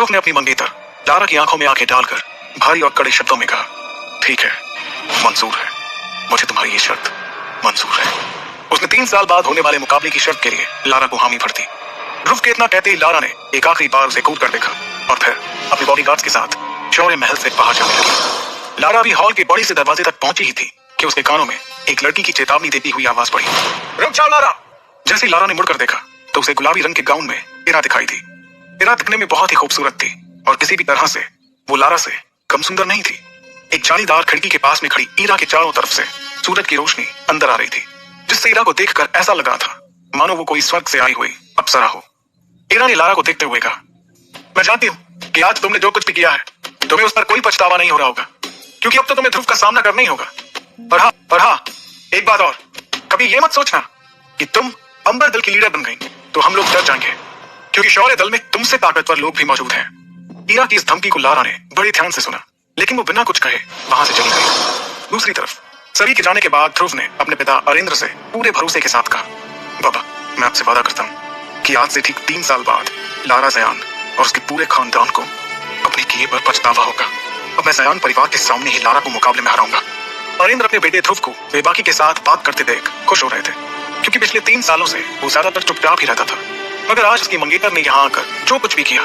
ध्रुव ने अपनी मंगेतर लारा की आंखों में आंखें डालकर भारी और कड़े शब्दों में कहा, ठीक है, मंजूर है, मुझे तुम्हारी ये शर्त मंजूर है। उसने 3 साल बाद होने वाले मुकाबले की शर्त के लिए लारा को हामी भर दी। ध्रुव के इतना कहते ही लारा ने एक आखिरी बार उसे कूद कर देखा और फिर अपने बॉडीगार्ड्स के साथ शौर्य महल से बाहर जाने लगी। लारा भी हॉल के बड़ी से दरवाजे तक पहुंची ही थी कि उसके कानों में एक लड़की की चेतावनी देती हुई आवाज पड़ी, रुक जाओ लारा। जैसे लारा ने मुड़कर देखा तो उसे गुलाबी रंग के गाउन में इरा दिखाई दी। इरा दिखने में बहुत ही खूबसूरत थी और किसी भी तरह से वो लारा से कम सुंदर नहीं थी। एक जालीदार खिड़की के पास में खड़ी इरा के चारों तरफ से सूरज की रोशनी अंदर आ रही थी, जिससे इरा को देखकर ऐसा लगा था मानो वो कोई स्वर्ग से आई हुई अप्सरा हो। इरा ने लारा को देखते हुए कहा, मैं जानती हूँ कि आज तुमने जो कुछ भी किया है तुम्हें उस पर कोई पछतावा नहीं हो रहा होगा, क्योंकि अब तो तुम्हें ध्रुव का सामना करना ही होगा। पर हाँ, एक बात और, कभी ये मत सोचना कि तुम अंबर दल की लीडर बन गई तो हम लोग डर जाएंगे, क्योंकि शौर्य दल में तुमसे ताकतवर लोग भी मौजूद हैं। इरा की इस धमकी को लारा ने बड़े ध्यान से सुना, लेकिन वो बिना कुछ कहे वहां से चली गई। दूसरी तरफ सभी के जाने के बाद ध्रुव ने अपने पिता अरेंद्र से पूरे भरोसे के साथ कहा, बाबा, मैं आपसे वादा करता हूँ कि आज से ठीक 3 साल बाद लारा जयान और उसके पूरे खानदान को अपने किए पर पछतावा होगा। अब मैं जयान परिवार के सामने ही लारा को मुकाबले में हराऊंगा। अरेंद्र अपने बेटे ध्रुव को बेबाकी के साथ बात करते देख खुश हो रहे थे, क्योंकि पिछले 3 सालों से वो ज्यादातर चुपचाप ही रहता था। मगर आज उसकी मंगेतर ने यहाँ आकर जो कुछ भी किया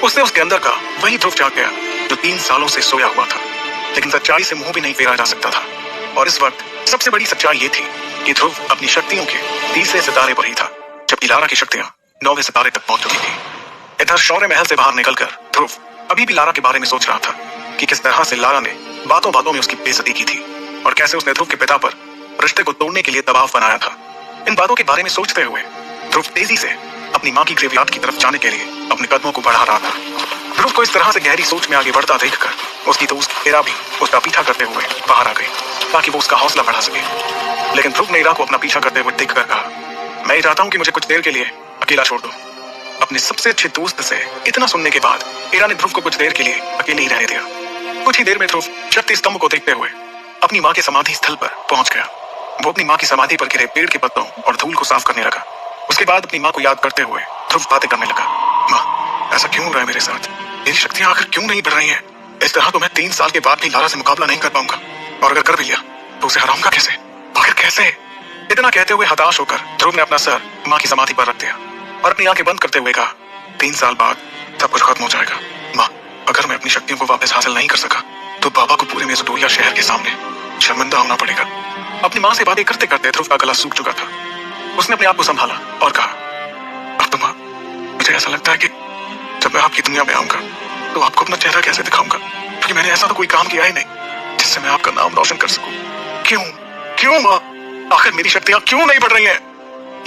उससे उसके अंदर का वही ध्रुव जाग गया जो 3 सालों से सोया हुआ था, लेकिन सच्चाई से मुंह भी नहीं फेरा जा सकता था। और इस वक्त सबसे बड़ी सच्चाई ये थी कि ध्रुव अपनी शक्तियों के 30वें सितारे पर ही था, जबकि लारा की शक्तियां 9वें सितारे तक पहुंच चुकी थी। इधर शौर्य महल से बाहर निकलकर ध्रुव अभी भी लारा के बारे में सोच रहा था कि किस तरह से लारा ने बातों बातों में उसकी बेइज्जती की थी और कैसे उसने ध्रुव के पिता पर रिश्ते को तोड़ने के लिए दबाव बनाया था। इन बातों के बारे में सोचते हुए ध्रुव तेजी से अपनी माँ की ग्रेवयार्ड की तरफ जाने के लिए अपने कदमों को बढ़ा रहा था। ध्रुव को इस तरह से गहरी सोच में आगे बढ़ता देखकर उसकी दोस्त इरा भी उसका पीछा करते हुए बाहर आ गई ताकि वो उसका हौसला बढ़ा सके। लेकिन ध्रुव ने इरा को अपना पीछा करते हुए देखकर कहा, मैं ये चाहता हूँ कि मुझे कुछ देर के लिए अकेला छोड़ दो। अपने सबसे अच्छे दोस्त से इतना सुनने के बाद इरा ने ध्रुव को कुछ देर के लिए अकेले ही रहने दिया। कुछ ही देर में ध्रुव शक्ति स्तंभ को देखते हुए अपनी माँ के समाधि स्थल पर पहुंच गया। वो अपनी माँ की समाधि पर गिरे पेड़ के पत्तों और धूल को साफ करने लगा। उसके बाद अपनी माँ को याद करते हुए ध्रुव बातें करने लगा, माँ, ऐसा क्यों हो रहा है मेरे साथ? मेरी शक्तियां आखिर क्यों नहीं बढ़ रही हैं? इस तरह तो मैं 3 साल के बाद भी लारा से मुकाबला नहीं कर पाऊंगा, और अगर कर भी लिया तो उसे हराऊंगा कैसे? आखिर कैसे? इतना कहते हुए हताश होकर ध्रुव ने अपना सर माँ की समाधि पर रख दिया और अपनी आंखें बंद करते हुए कहा, 3 साल बाद सब कुछ खत्म हो जाएगा। माँ, अगर मैं अपनी शक्तियों को वापस हासिल नहीं कर सका तो बाबा को पूरे मेसोपोटामिया शहर के सामने शर्मिंदा होना पड़ेगा। अपनी माँ से बातें करते करते ध्रुव का गला सूख चुका था। उसने अपने आप को संभाला और कहा, अब तो माँ, मुझे ऐसा लगता है कि जब मैं आपकी दुनिया में आऊंगा तो आपको अपना चेहरा कैसे दिखाऊंगा, क्योंकि मैंने ऐसा तो कोई काम किया ही नहीं जिससे मैं आपका नाम रोशन कर सकूं। क्यों माँ, आखिर मेरी शक्तियां क्यों नहीं बढ़ रही हैं?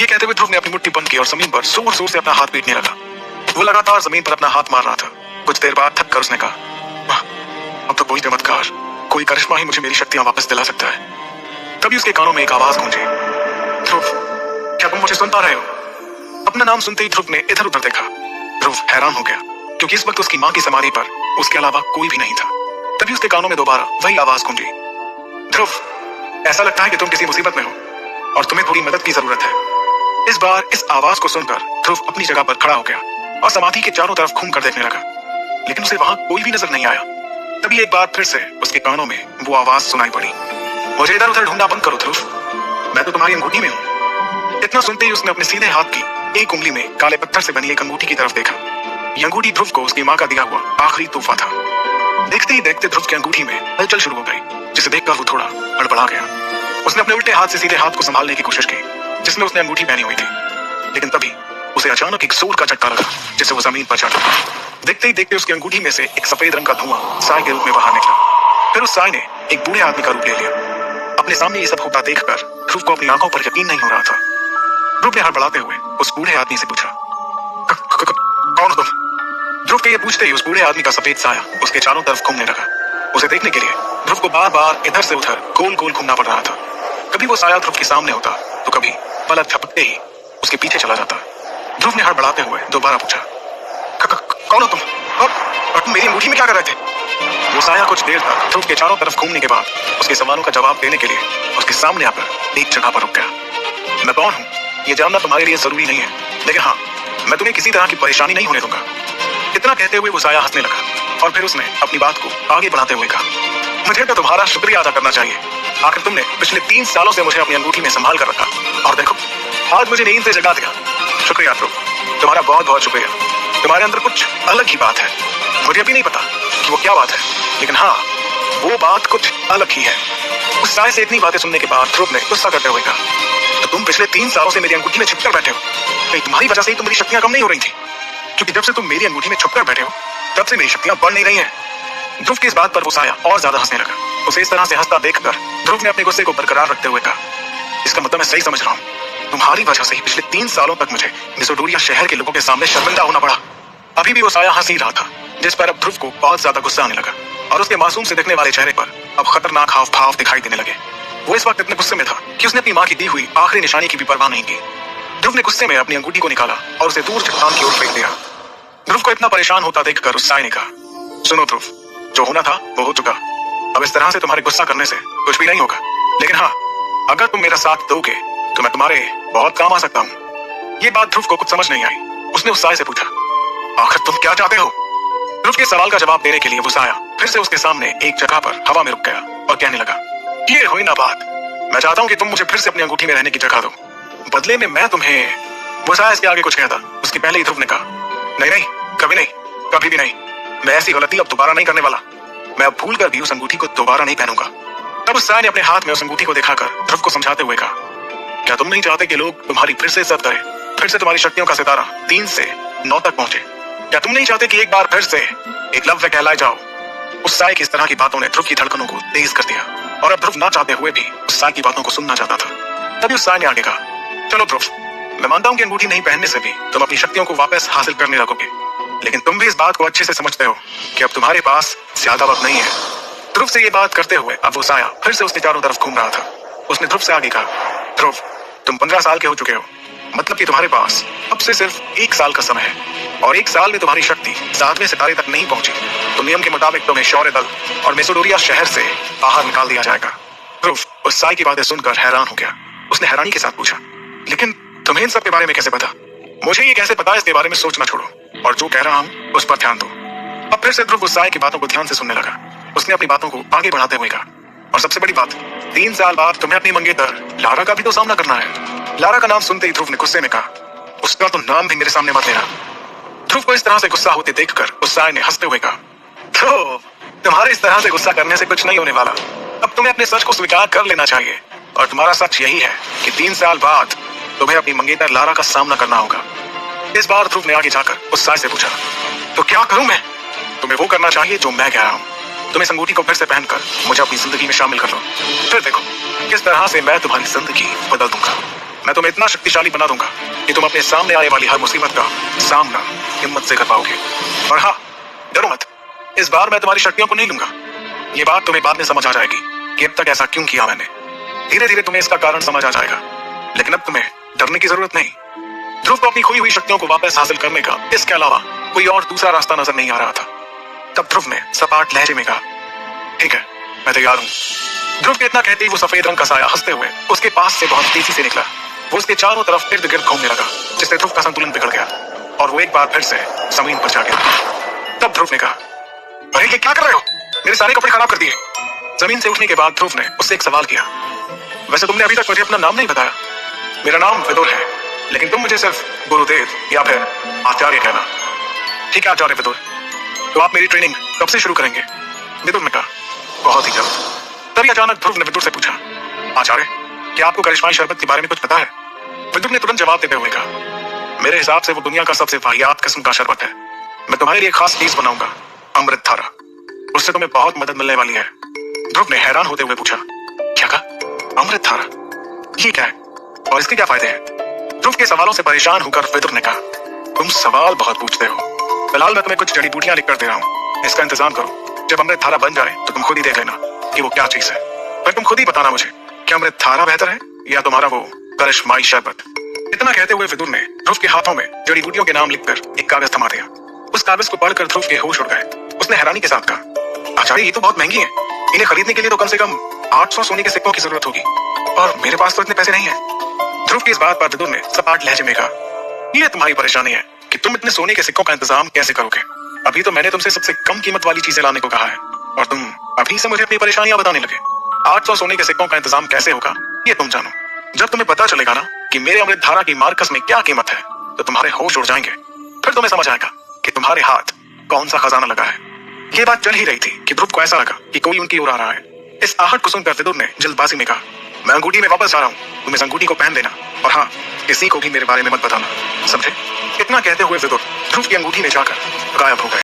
ये कहते हुए ध्रुव ने अपनी मुट्ठी बंद की और जमीन पर जोर जोर से अपना हाथ पीटने लगा। वो लगातार जमीन पर अपना हाथ मार रहा था। कुछ देर बाद थक कर उसने कहा, माँ, अब तो कोई चमत्कार, कोई करिश्मा ही मुझे मेरी शक्तियां वापस दिला सकता है। तभी उसके कानों में एक आवाज गूंजी, ध्रुव, क्या तुम मुझे सुन पा रहे हो? अपना नाम सुनते ही ध्रुव ने इधर उधर देखा। ध्रुव हैरान हो गया, क्योंकि इस वक्त उसकी माँ की समाधि पर उसके अलावा कोई भी नहीं था। तभी उसके कानों में दोबारा वही आवाज गूंजी, ध्रुव, ऐसा लगता है कि तुम किसी मुसीबत में हो और तुम्हें थोड़ी मदद की जरूरत है। इस बार इस आवाज को सुनकर ध्रुव अपनी जगह पर खड़ा हो गया और समाधि के चारों तरफ घूम कर देखने लगा, लेकिन उसे वहां कोई भी नजर नहीं आया। तभी एक बार फिर से उसके कानों में वो आवाज सुनाई पड़ी, मुझे इधर उधर ढूंढना बंद करो ध्रुव, मैं तो तुम्हारी अंगूठी में हूँ। इतना सुनते ही उसने अपने सीधे हाथ की एक उंगली में काले पत्थर से बनी एक अंगूठी की तरफ देखा। यह अंगूठी ध्रुव को उसकी माँ का दिया हुआ आखिरी तोहफा था। देखते ही देखते ध्रुव की अंगूठी में हलचल शुरू हो गई, जिसे देखकर वो थोड़ा हड़बड़ा गया। उसने अपने उल्टे हाथ से सीधे हाथ को संभालने की कोशिश की जिसमें उसने अंगूठी पहनी हुई थी, लेकिन तभी उसे अचानक एक जोर का झटका लगा जिससे वो जमीन पर चढ़ गया। देखते ही देखते उसकी अंगूठी में से एक सफेद रंग का धुआं साय के रूप में बाहर निकला। फिर उस साय ने एक बूढ़े आदमी का रूप ले लिया। अपने सामने ये सब होता देखकर ध्रुव को अपनी आंखों पर यकीन नहीं हो रहा था। ध्रुव ने हड़बड़ाते हुए उस बूढ़े आदमी से पूछा, कौन हो तुम? ध्रुव के ये पूछते ही उस बूढ़े आदमी का सफेद साया उसके चारों तरफ घूमने लगा। उसे देखने के लिए ध्रुव को बार बार इधर से उधर गोल गोल घूमना पड़ रहा था। कभी वो साया ध्रुव के सामने होता तो कभी पलक झपकते ही उसके पीछे चला जाता। ध्रुव ने हड़बड़ाते हुए दोबारा पूछा, कौन हो तुम और तुम मेरी अंगूठी में क्या कर रहे थे? वो साया कुछ देर तक ध्रुव के चारों तरफ घूमने के बाद उसके सवालों का जवाब देने के लिए उसके सामने आकर एक जगह पर रुक गया। मैं कौन हूँ ये जानना तुम्हारे लिए जरूरी नहीं है, लेकिन हाँ, मैं तुम्हें किसी तरह की परेशानी नहीं होने दूंगा। इतना कहते हुए वो साया हंसने लगा और फिर उसने अपनी बात को आगे बढ़ाते हुए कहा, मुझे तो तुम्हारा शुक्रिया अदा करना चाहिए। आखिर तुमने पिछले 3 सालों से मुझे अपनी अंगूठी में संभाल कर रखा और देखो आज मुझे नींद से जगा दिया। शुक्रिया ध्रुव, तुम्हारा बहुत बहुत शुक्रिया। तुम्हारे अंदर कुछ अलग ही बात है। मुझे अभी नहीं पता कि वो क्या बात है, लेकिन हाँ, वो बात कुछ अलग ही है। उस साय से इतनी बातें सुनने के बाद ध्रुव ने गुस्सा करते हुए कहा, तो तुम पिछले 3 सालों से मेरी अंगूठी में छिपकर बैठे हो। कहीं तुम्हारी वजह से ही तो मेरी शक्तियां कम नहीं हो रही थी, क्योंकि जब से तुम मेरी अंगूठी में छुपकर बैठे हो तब से मेरी शक्तियां बढ़ नहीं रही हैं। ध्रुव की इस बात पर वो साया और ज्यादा हंसने लगा। उसे इस तरह से हंसता देखकर ध्रुव ने अपने गुस्से को बरकरार रखते हुए कहा, इसका मतलब मैं सही समझ रहा हूँ, तुम्हारी वजह से ही पिछले 3 सालों तक मुझे मिसोडोरिया शहर के लोगों के सामने शर्मिंदा होना पड़ा। अभी भी वो साया हंस ही रहा था, जिस पर अब ध्रुव को बहुत ज्यादा गुस्सा आने लगा और उसके मासूम से दिखने वाले चेहरे पर अब खतरनाक हाव भाव दिखाई देने लगे। वो इस वक्त इतने गुस्से में था कि उसने अपनी माँ की दी हुई आखिरी निशानी की भी परवाह नहीं की। ध्रुव ने गुस्से में अपनी अंगूठी को निकाला और उसे दूर चट्टान की ओर फेंक दिया। ध्रुव को इतना परेशान होता देखकर उस साय ने कहा, सुनो ध्रुव, जो होना था वो हो चुका। अब इस तरह से तुम्हारे गुस्सा करने से कुछ भी नहीं होगा, लेकिन हाँ, अगर तुम मेरा साथ दोगे तो मैं तुम्हारे बहुत काम आ सकता हूँ। ये बात ध्रुव को कुछ समझ नहीं आई। उसने उस साय से पूछा, आखिर तुम क्या चाहते हो? ध्रुव के सवाल का जवाब देने के लिए वो साया फिर से उसके सामने एक जगह पर हवा में रुक गया और कहने लगा, ये हुई ना बात। मैं चाहता हूँ कि तुम मुझे फिर से अपनी अंगूठी में रहने की जगह दो, बदले में मैं तुम्हें। वो साया इसके आगे कुछ कहता, उसके पहले ही ध्रुव ने कहा, नहीं नहीं, कभी नहीं, कभी भी नहीं। मैं ऐसी गलती अब दोबारा नहीं करने वाला। मैं अब भूल कर भी उस अंगूठी को दोबारा नहीं पहनूंगा। तब उस साय ने अपने हाथ में उस अंगूठी को दिखाकर ध्रुव को समझाते हुए कहा, क्या तुम नहीं चाहते कि लोग तुम्हारी फिर से इज्जत करें, फिर से तुम्हारी शक्तियों का सितारा 3 से 9 तक पहुंचे? क्या तुम नहीं चाहते कि एक बार फिर से एकलव्य कहलाए जाओ? उस साय की इस तरह की बातों ने ध्रुव की धड़कनों को तेज कर दिया और अब ध्रुव ना चाहते हुए भी उस साय की बातों को सुनना चाहता था। तभी उस साय ने आगे कहा, चलो ध्रुव, मैं मानता हूं कि अंगूठी नहीं पहनने से भी तुम अपनी शक्तियों को वापस हासिल करने लगोगे, लेकिन तुम भी इस बात को अच्छे से समझते हो कि अब तुम्हारे पास ज्यादा वक्त नहीं है। ध्रुव से ये बात करते हुए अब वो साया फिर से उसके चारों तरफ घूम रहा था। उसने ध्रुव से आगे कहा, ध्रुव, तुम 15 साल के हो चुके हो, मतलब कि तुम्हारे पास अब से सिर्फ 1 साल का समय है और 1 साल में तुम्हारी शक्ति 7वें सितारे तक नहीं पहुंची तो नियम के मुताबिक तुम्हें शौर्य दल और मिसोडोरिया शहर से बाहर निकाल दिया जाएगा। ध्रुव उस साय की बातें सुनकर हैरान हो गया। उसने हैरानी के साथ पूछा, लेकिन तुम्हें इन सब के बारे में कैसे पता? मुझे ये कैसे पता, इसके बारे में सोचना छोड़ो और जो कह रहा हूँ उस पर ध्यान दो। अब फिर से ध्रुव उस साय की बातों को ध्यान से सुनने लगा। उसने अपनी बातों को आगे बढ़ाते हुए कहा, और सबसे बड़ी बात, 3 साल बाद तुम्हें अपनी मंगेतर लारा का भी तो सामना करना है। लारा का नाम सुनते ही ध्रुव ने गुस्से में कहा, उसका तो नाम भी मेरे सामने मत लेना। ध्रुव को इस तरह से गुस्सा होते देखकर उस साय ने हंसते हुए कहा, तो तुम्हारे इस तरह से गुस्सा करने से कुछ नहीं होने वाला। अब तुम्हें अपने सच को स्वीकार कर लेना चाहिए और तुम्हारा सच यही है कि 3 साल बाद तुम्हें अपनी मंगेतर लारा का सामना करना होगा। इस बार ध्रुव ने आगे जाकर उस साय से पूछा, तो क्या करूं मैं? तुम्हें वो करना चाहिए जो मैं कह रहा हूँ। तुम इस अंगूठी को फिर से पहनकर मुझे अपनी जिंदगी में शामिल कर लो, फिर देखो किस तरह से मैं तुम्हारी जिंदगी बदल दूंगा। मैं तुम्हें इतना शक्तिशाली बना दूंगा कि तुम अपने सामने आने वाली हर मुसीबत का सामना हिम्मत से कर पाओगे। और हाँ, डरो मत, इस बार मैं तुम्हारी शक्तियों को नहीं लूंगा। ये बात तुम्हें बाद में समझ आ जाएगी कि अब तक ऐसा क्यों किया मैंने। धीरे धीरे तुम्हें इसका कारण समझ आ जाएगा, लेकिन अब तुम्हें डरने की जरूरत नहीं। ध्रुव को अपनी खोई हुई शक्तियों को वापस हासिल करने का इसके अलावा कोई और दूसरा रास्ता नजर नहीं आ रहा था। तब ध्रुव ने सपाट लहजे में कहा, ठीक है, मैं तैयार हूँ। ध्रुव के इतना कहते ही वो सफेद रंग का साया हंसते हुए उसके पास से बहुत तेजी से निकला। वो उसके चारों तरफ इर्द गिर्द घूमने लगा, जिससे ध्रुव का संतुलन बिगड़ गया और वो एक बार फिर से जमीन पर जा गिरा। तब ध्रुव ने कहा, अरे ये क्या कर रहे हो? मेरे सारे कपड़े खराब कर दिए। जमीन से उठने के बाद ध्रुव ने उससे एक सवाल किया, वैसे तुमने अभी तक मुझे अपना नाम नहीं बताया। मेरा नाम विदुर है, लेकिन तुम मुझे सिर्फ गुरुदेव या फिर आचार्य कहना। ठीक है आचार्य विदुर, तो आप मेरी ट्रेनिंग कब से शुरू करेंगे? विदुर ने कहा, बहुत ही जल्द। तभी अचानक ध्रुव ने विदुर से पूछा, आचार्य, क्या आपको करिश्माई शरबत के बारे में कुछ पता है? विदुर ने तुरंत जवाब देते हुए कहा, मेरे हिसाब से वो दुनिया का सबसे वाहियात किस्म का शरबत है। मैं तुम्हारे लिए खास चीज बनाऊंगा, अमृत धारा। उससे तुम्हें बहुत मदद मिलने वाली है। ध्रुव ने हैरान होते हुए पूछा, क्या कहा? अमृत धारा? ये क्या है और इसके क्या फायदे हैं? ध्रुव के सवालों से परेशान होकर विदुर ने कहा, तुम सवाल बहुत पूछते हो। फिलहाल मैं तुम्हें कुछ जड़ी बूटियां लिख कर दे रहा हूँ, इसका इंतजाम करो। जब अमृत धारा बन जाए तो तुम खुद ही देख लेना कि वो क्या चीज है। फिर तुम खुद ही बताना मुझे कि अमृत धारा बेहतर है या तुम्हारा वो करिश्माई शरबत। इतना कहते हुए विदुर ने ध्रुव के हाथों में जड़ी बूटियों के नाम लिखकर एक कागज थमा दिया। उस कागज को पढ़कर ध्रुव के होश उड़ गए। उसने हैरानी के साथ कहा, आचार्य, ये तो बहुत महंगी है। इन्हें खरीदने के लिए तो कम से कम 800 सोने के सिक्कों की जरूरत होगी और मेरे पास तो इतने पैसे नहीं है। ध्रुव की इस बात पर विदुर ने सपाट लहजे में कहा, ये तुम्हारी परेशानी है कि तुम इतने सोने के सिक्कों का इंतजाम कैसे करोगे। अभी तो मैंने तुमसे सबसे कम कीमत वाली चीजें लाने को कहा है और तुम अभी से मुझे अपनी परेशानियां बताने लगे। 800 सोने के सिक्कों का इंतजाम कैसे होगा ये तुम जानो। जब तुम्हें पता चलेगा ना कि मेरे अमृत धारा की मार्कस में क्या कीमत है तो तुम्हारे होश उड़ जाएंगे। फिर तुम्हें समझ आएगा कि तुम्हारे हाथ कौन सा खजाना लगा है। ये बात चल ही रही थी कि ध्रुव को ऐसा लगा कि कोई उनकी ओर आ रहा है। इस आहट को सुनकर विदुर ने जल्दबाजी में कहा, मैं अंगूठी में वापस जा रहा हूँ, तुम इस अंगूठी को पहन लेना और हाँ, किसी को भी मेरे बारे में मत बताना, समझे? इतना कहते हुए विदुर ध्रुव की अंगूठी में जाकर गायब हो गए।